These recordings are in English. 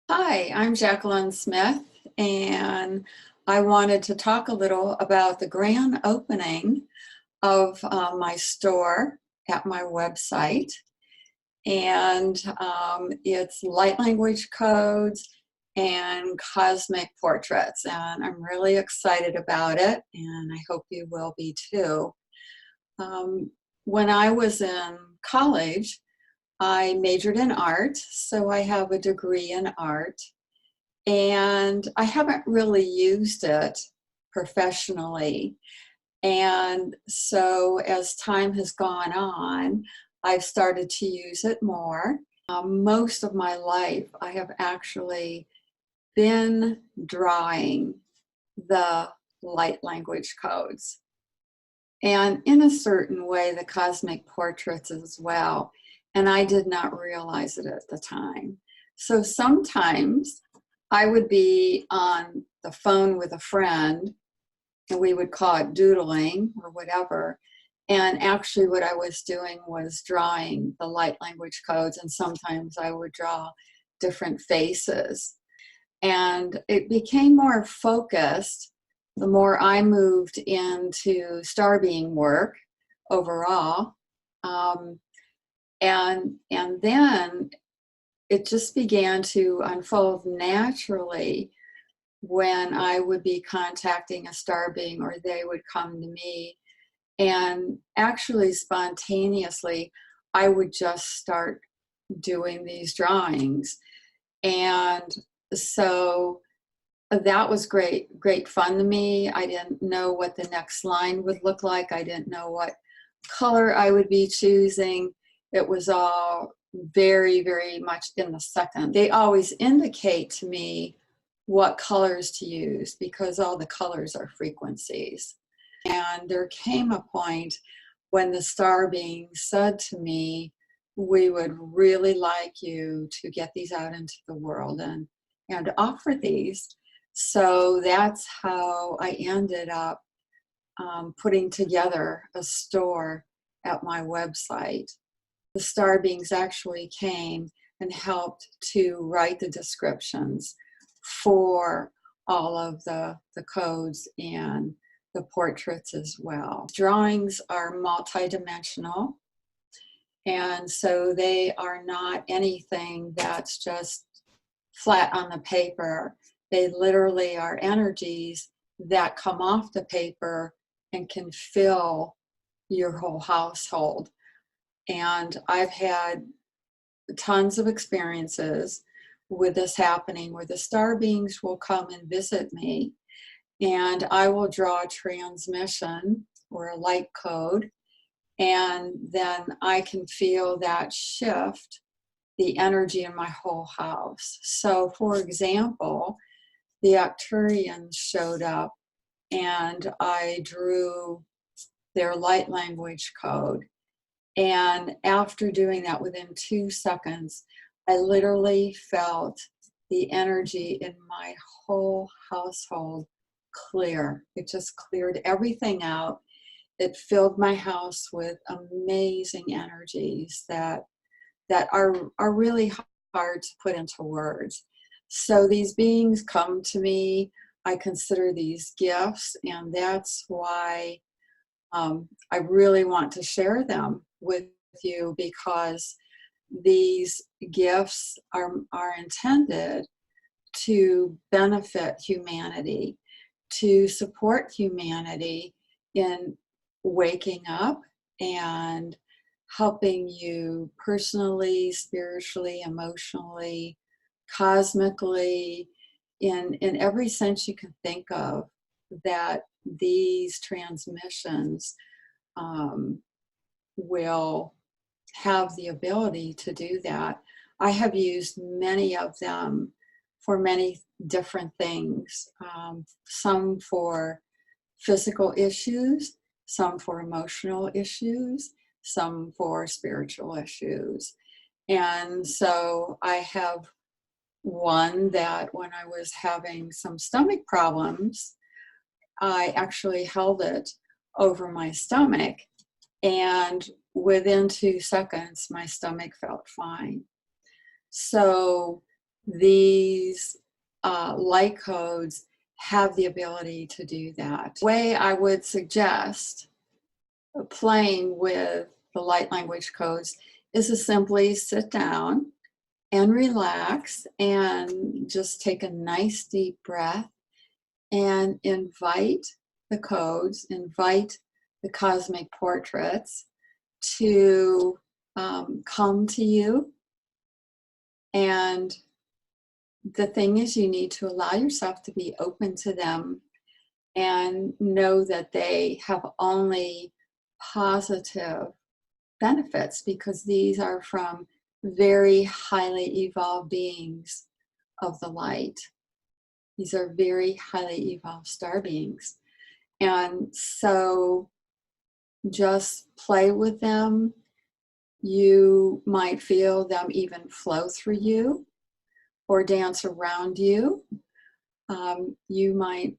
Hi, I'm Jacquelin Smith, and I wanted to talk a little about the grand opening of my store at my website. And it's light language codes and cosmic portraits. And I'm really excited about it, and I hope you will be too. When I was in college, I majored in art, so I have a degree in art. And I haven't really used it professionally. And so as time has gone on, I've started to use it more. Most of my life, I have actually been drawing the light language codes. And in a certain way, the cosmic portraits as well. And I did not realize it at the time. So sometimes I would be on the phone with a friend, and we would call it doodling or whatever. And actually what I was doing was drawing the light language codes, and sometimes I would draw different faces. And it became more focused the more I moved into star being work overall. And then it just began to unfold naturally when I would be contacting a star being or they would come to me. And actually spontaneously, I would just start doing these drawings. And so that was great fun to me. I didn't know what the next line would look like. I didn't know what color I would be choosing. It was all very much in the second. They always indicate to me what colors to use because all the colors are frequencies. And there came a point when the star being said to me, we would really like you to get these out into the world and offer these. So that's how I ended up putting together a store at my website. The star beings actually came and helped to write the descriptions for all of the codes and the portraits as well. Drawings are multidimensional, and so they are not anything that's just flat on the paper. They literally are energies that come off the paper and can fill your whole household. And I've had tons of experiences with this happening where the star beings will come and visit me, and I will draw a transmission or a light code, and then I can feel that shift the energy in my whole house. So for example, the Arcturians showed up and I drew their light language code. And after doing that, within 2 seconds, I literally felt the energy in my whole household clear. It just cleared everything out. It filled my house with amazing energies that are really hard to put into words. So these beings come to me. I consider these gifts, and that's why I really want to share them with you, because these gifts are intended to benefit humanity, to support humanity in waking up and helping you personally, spiritually, emotionally, cosmically, in every sense you can think of, that these transmissions will have the ability to do that. I have used many of them for many different things, some for physical issues, some for emotional issues, some for spiritual issues. And so I have one that when I was having some stomach problems, I actually held it over my stomach, and within 2 seconds, my stomach felt fine. So these light codes have the ability to do that. The way I would suggest playing with the light language codes is to simply sit down and relax and just take a nice deep breath and invite the codes, invite the cosmic portraits to come to you. And the thing is, you need to allow yourself to be open to them and know that they have only positive benefits, because these are from very highly evolved beings of the light. These are very highly evolved star beings. And so just play with them. You might feel them even flow through you or dance around you. You might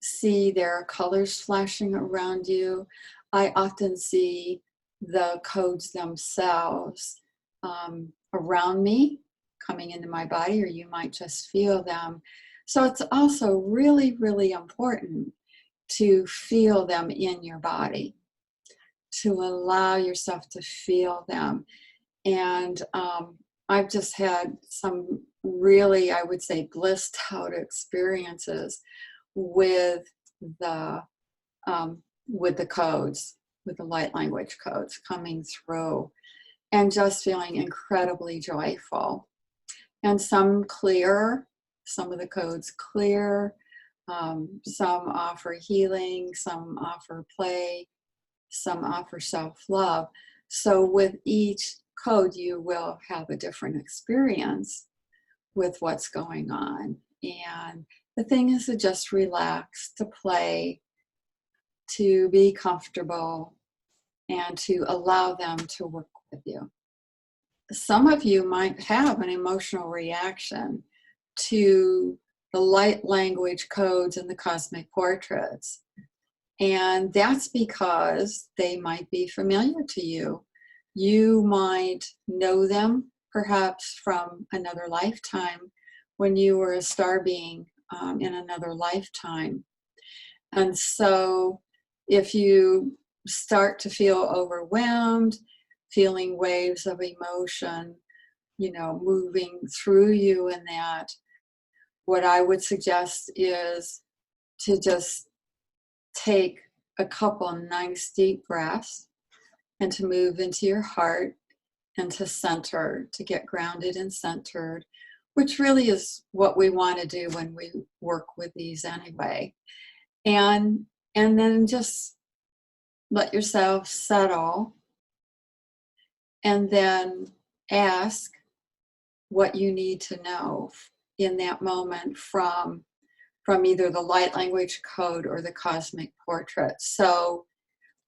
see their colors flashing around you. I often see the codes themselves around me, coming into my body, or you might just feel them. So it's also really, really important to feel them in your body, to allow yourself to feel them. And I've just had some really, I would say, blissed out experiences with the codes, with the light language codes coming through, and just feeling incredibly joyful. And some clear, some of the codes clear, some offer healing, some offer play, some offer self-love. So with each code, you will have a different experience with what's going on. And the thing is to just relax, to play, to be comfortable, and to allow them to work with you. Some of you might have an emotional reaction to the light language codes and the cosmic portraits. And that's because they might be familiar to you. You might know them perhaps from another lifetime, when you were a star being in another lifetime. And so if you start to feel overwhelmed, feeling waves of emotion, moving through you in that, what I would suggest is to just take a couple nice deep breaths and to move into your heart and to center, to get grounded and centered, which really is what we want to do when we work with these anyway. And then just let yourself settle, and then ask what you need to know in that moment from either the light language code or the cosmic portrait. So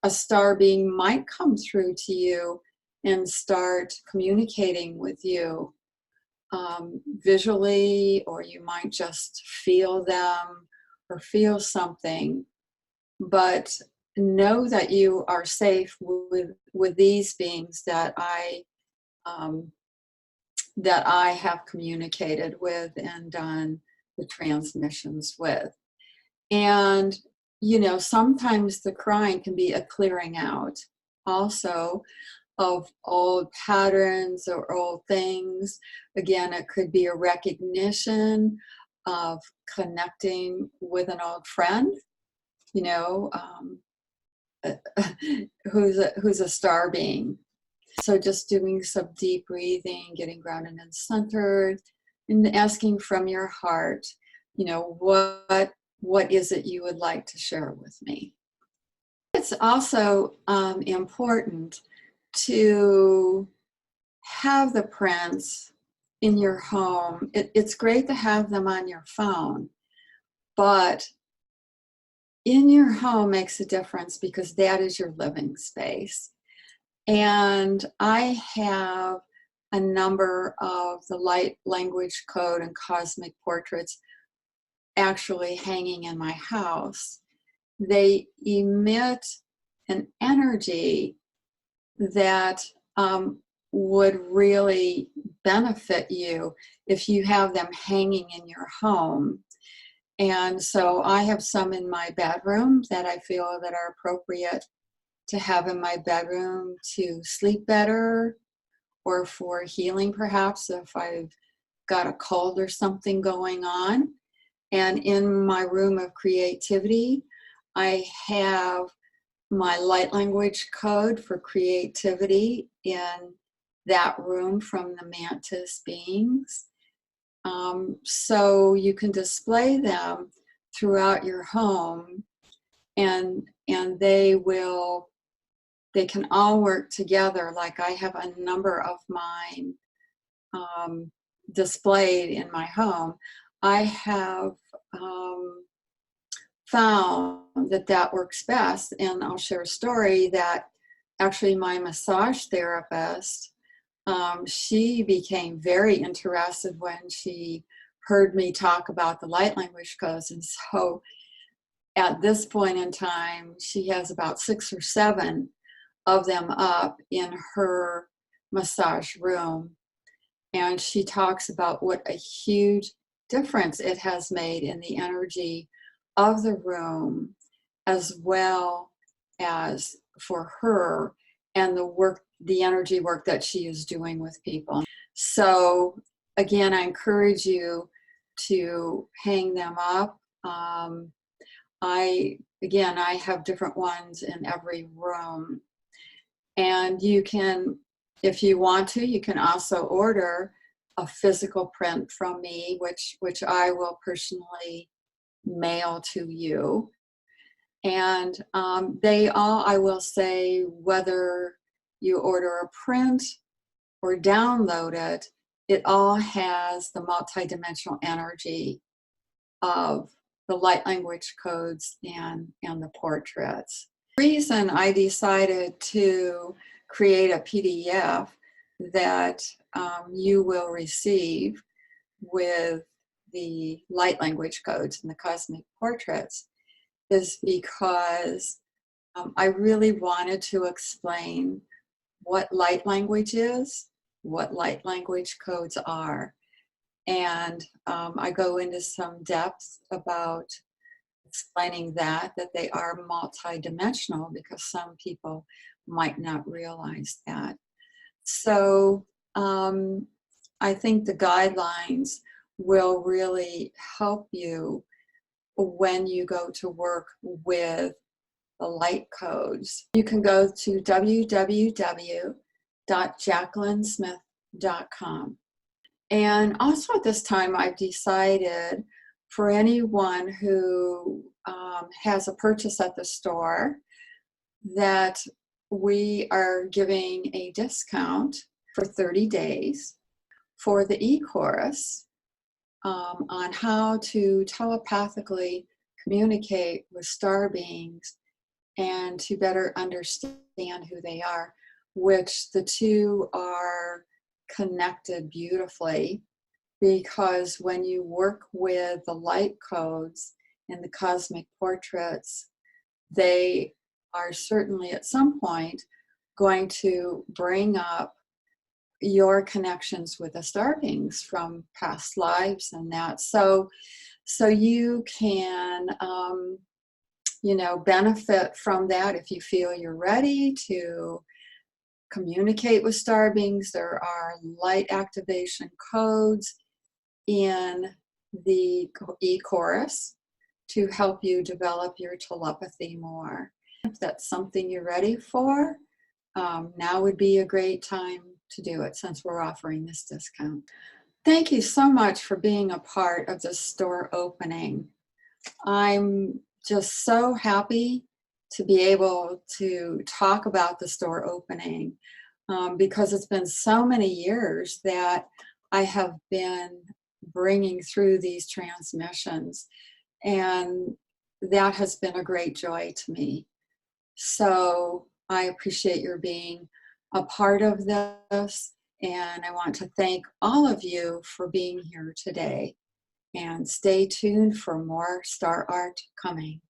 a star being might come through to you and start communicating with you visually, or you might just feel them or feel something. But know that you are safe with these beings that I have communicated with and done the transmissions with. And sometimes the crying can be a clearing out also of old patterns or old things. Again, it could be a recognition of connecting with an old friend, who's a star being. So just doing some deep breathing, getting grounded and centered, and asking from your heart, what is it you would like to share with me? It's also important to have the prints in your home. It's great to have them on your phone, but in your home makes a difference, because that is your living space. And I have a number of the light language code and cosmic portraits actually hanging in my house. They emit an energy that would really benefit you if you have them hanging in your home. And so I have some in my bedroom that I feel that are appropriate to have in my bedroom to sleep better, or for healing perhaps if I've got a cold or something going on. And in my room of creativity, I have my light language code for creativity in that room from the mantis beings. So you can display them throughout your home, and they can all work together. Like I have a number of mine displayed in my home. I have found that works best, and I'll share a story that actually my massage therapist, she became very interested when she heard me talk about the light language codes. And so at this point in time, she has about 6 or 7 of them up in her massage room. And she talks about what a huge difference it has made in the energy of the room, as well as for her and the energy work that she is doing with people. So again, I encourage you to hang them up. I have different ones in every room. And you can, if you want to, you can also order a physical print from me, which I will personally mail to you. And they all, I will say, whether you order a print or download it, it all has the multidimensional energy of the light language codes and the portraits. The reason I decided to create a PDF that you will receive with the light language codes and the cosmic portraits is because I really wanted to explain what light language is, what light language codes are. And I go into some depth about explaining that they are multidimensional, because some people might not realize that. So I think the guidelines will really help you when you go to work with the light codes. You can go to www.jacquelinsmith.com. And also at this time, I've decided for anyone who has a purchase at the store that we are giving a discount for 30 days for the e-course on how to telepathically communicate with star beings and to better understand who they are, which the two are connected beautifully, because when you work with the light codes and the cosmic portraits, they are certainly at some point going to bring up your connections with the star beings from past lives and that. So you can, benefit from that if you feel you're ready to communicate with star beings. There are light activation codes in the e-course to help you develop your telepathy more. If that's something you're ready for, now would be a great time to do it, since we're offering this discount. Thank you so much for being a part of this store opening. I'm just so happy to be able to talk about the store opening because it's been so many years that I have been bringing through these transmissions, and that has been a great joy to me. So I appreciate your being a part of this, and I want to thank all of you for being here today. And stay tuned for more star art coming.